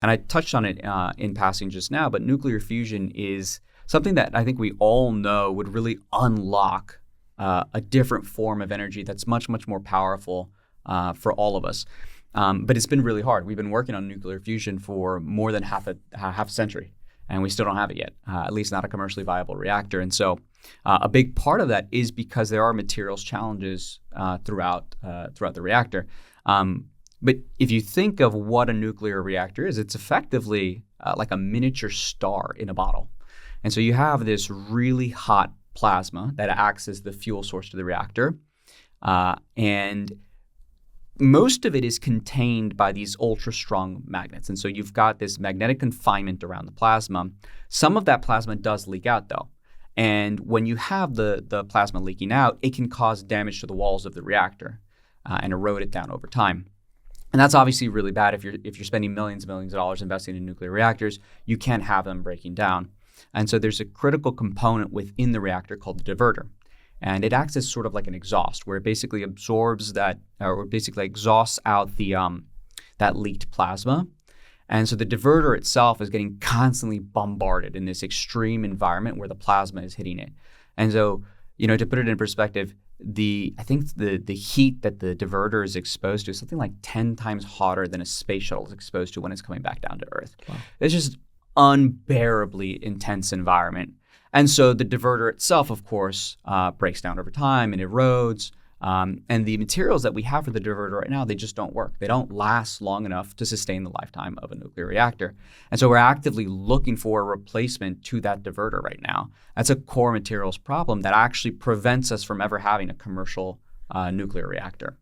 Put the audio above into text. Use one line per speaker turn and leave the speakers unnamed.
And I touched on it in passing just now, but nuclear fusion is something that I think we all know would really unlock a different form of energy that's much, much more powerful for all of us. But it's been really hard. We've been working on nuclear fusion for more than half a century, and we still don't have it yet, at least not a commercially viable reactor. And so a big part of that is because there are materials challenges throughout the reactor. But if you think of what a nuclear reactor is, it's effectively like a miniature star in a bottle. And so you have this really hot plasma that acts as the fuel source to the reactor. And most of it is contained by these ultra strong magnets. And so you've got this magnetic confinement around the plasma. Some of that plasma does leak out though. And when you have the plasma leaking out, it can cause damage to the walls of the reactor and erode it down over time. And that's obviously really bad if you're spending millions and millions of dollars investing in nuclear reactors. You can't have them breaking down. And so there's a critical component within the reactor called the diverter. And it acts as sort of like an exhaust where it basically absorbs that, or basically exhausts out that leaked plasma. And so the diverter itself is getting constantly bombarded in this extreme environment where the plasma is hitting it. And so, to put it in perspective, I think the heat that the diverter is exposed to is something like 10 times hotter than a space shuttle is exposed to when it's coming back down to Earth. Wow. It's just unbearably intense environment. And so the diverter itself, of course, breaks down over time and erodes. And the materials that we have for the diverter right now, they just don't work. They don't last long enough to sustain the lifetime of a nuclear reactor. And so we're actively looking for a replacement to that diverter right now. That's a core materials problem that actually prevents us from ever having a commercial nuclear reactor.